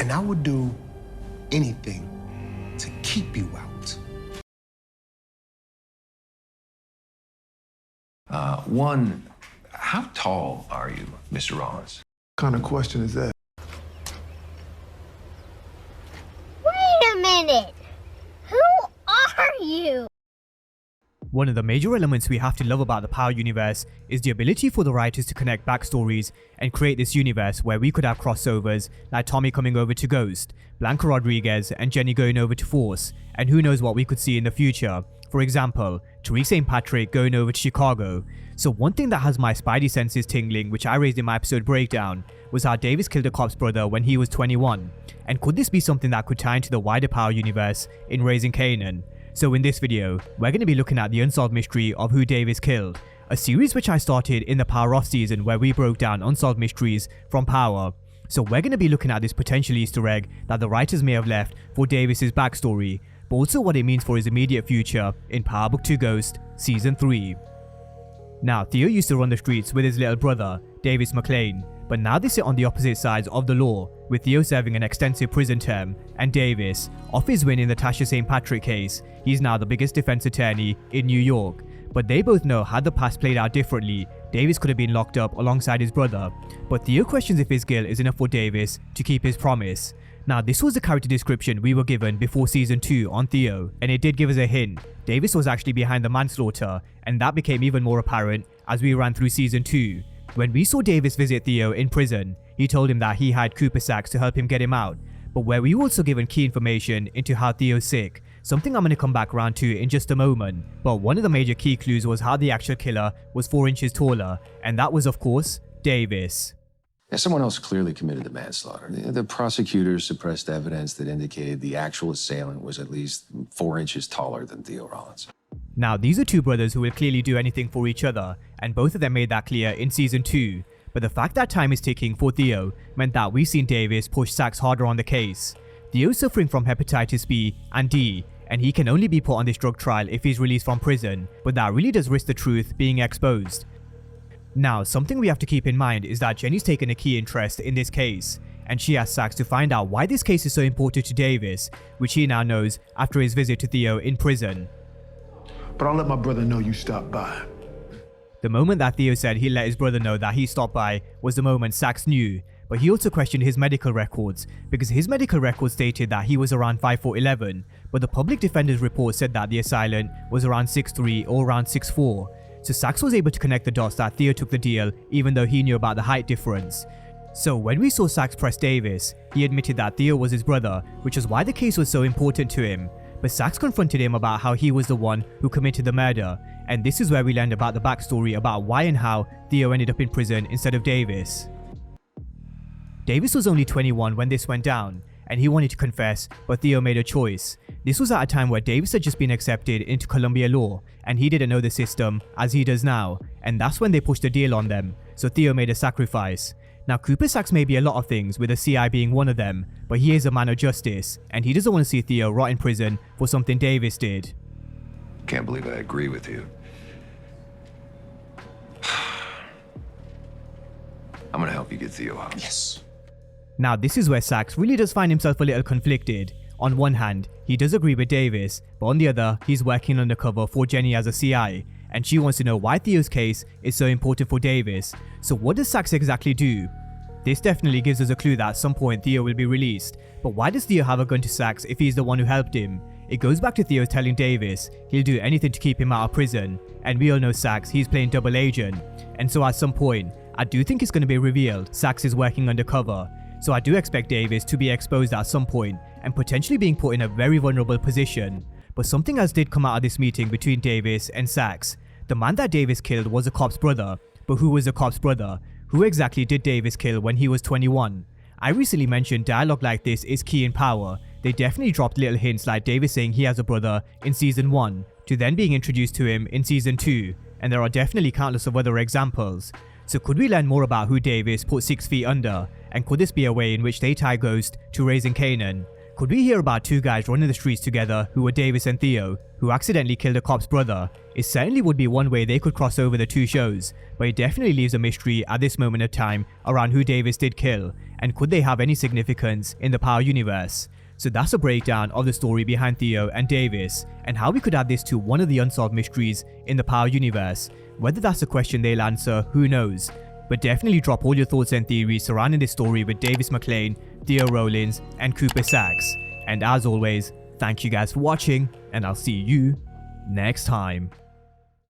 And I would do anything to keep you out. One, how tall are you, Mr. Rollins? What kind of question is that? Wait a minute! Who are you? One of the major elements we have to love about the Power universe is the ability for the writers to connect backstories and create this universe where we could have crossovers like Tommy coming over to Ghost, Blanca Rodriguez and Jenny going over to Force, and who knows what we could see in the future. For example, Tariq St. Patrick going over to Chicago. So one thing that has my spidey senses tingling, which I raised in my episode breakdown, was how Davis killed a cop's brother when he was 21. And could this be something that could tie into the wider Power universe in Raising Kanan? So in this video, we're going to be looking at the unsolved mystery of who Davis killed, a series which I started in the Power off season where we broke down unsolved mysteries from Power. So we're going to be looking at this potential Easter egg that the writers may have left for Davis's backstory, but also what it means for his immediate future in Power Book 2 Ghost Season 3. Now, Theo used to run the streets with his little brother, Davis Maclean, but now they sit on the opposite sides of the law, with Theo serving an extensive prison term, and Davis, off his win in the Tasha St. Patrick case, he's now the biggest defense attorney in New York. But they both know had the past played out differently, Davis could have been locked up alongside his brother. But Theo questions if his guilt is enough for Davis to keep his promise. Now, this was the character description we were given before Season 2 on Theo, and it did give us a hint. Davis was actually behind the manslaughter, and that became even more apparent as we ran through Season 2. When we saw Davis visit Theo in prison, he told him that he hired Cooper Saxe to help him get him out, but where we were also given key information into how Theo's sick, something I'm going to come back around to in just a moment. But one of the major key clues was how the actual killer was 4 inches taller, and that was of course Davis. Now, someone else clearly committed the manslaughter. The prosecutors suppressed evidence that indicated the actual assailant was at least 4 inches taller than Theo Rollins. Now, these are two brothers who will clearly do anything for each other, and both of them made that clear in Season 2. But the fact that time is ticking for Theo meant that we've seen Davis push Saxe harder on the case. Theo's suffering from hepatitis B and D, and he can only be put on this drug trial if he's released from prison, but that really does risk the truth being exposed. Now, something we have to keep in mind is that Jenny's taken a key interest in this case, and she asked Saxe to find out why this case is so important to Davis, which he now knows after his visit to Theo in prison. But I'll let my brother know you stopped by. The moment that Theo said he let his brother know that he stopped by was the moment Saxe knew, but he also questioned his medical records, because his medical records stated that he was around 5'11", but the public defender's report said that the assailant was around 6'3" or around 6'4". So Saxe was able to connect the dots that Theo took the deal even though he knew about the height difference. So when we saw Saxe press Davis, he admitted that Theo was his brother, which is why the case was so important to him. But Saxe confronted him about how he was the one who committed the murder, and this is where we learned about the backstory about why and how Theo ended up in prison instead of Davis. Davis was only 21 when this went down, and he wanted to confess, but Theo made a choice. This was at a time where Davis had just been accepted into Columbia law, and he didn't know the system as he does now, and that's when they pushed a deal on them, so Theo made a sacrifice. Now, Cooper Saxe may be a lot of things, with the CI being one of them, but he is a man of justice, and he doesn't want to see Theo rot in prison for something Davis did. Can't believe I agree with you. I'm gonna help you get Theo out. Yes. Now, this is where Saxe really does find himself a little conflicted. On one hand, he does agree with Davis, but on the other, he's working undercover for Jenny as a CI, and she wants to know why Theo's case is so important for Davis. So what does Saxe exactly do? This definitely gives us a clue that at some point Theo will be released, but why does Theo have a gun to Saxe if he's the one who helped him? It goes back to Theo telling Davis he'll do anything to keep him out of prison, and we all know Saxe, he's playing double agent, and so at some point, I do think it's going to be revealed Saxe is working undercover. So I do expect Davis to be exposed at some point and potentially being put in a very vulnerable position. But something else did come out of this meeting between Davis and Saxe. The man that Davis killed was a cop's brother, but who was a cop's brother? Who exactly did Davis kill when he was 21? I recently mentioned dialogue like this is key in Power. They definitely dropped little hints like Davis saying he has a brother in Season 1, to then being introduced to him in Season 2, and there are definitely countless of other examples. So could we learn more about who Davis put 6 feet under, and could this be a way in which they tie Ghost to Raising Kanan? Could we hear about two guys running the streets together who were Davis and Theo, who accidentally killed a cop's brother? It certainly would be one way they could cross over the two shows, but it definitely leaves a mystery at this moment of time around who Davis did kill, and could they have any significance in the Power universe. So that's a breakdown of the story behind Theo and Davis, and how we could add this to one of the unsolved mysteries in the Power universe. Whether that's a question they'll answer, who knows. But definitely drop all your thoughts and theories surrounding this story with Davis Maclean, Theo Rollins, and Cooper Saxe. And as always, thank you guys for watching, and I'll see you next time.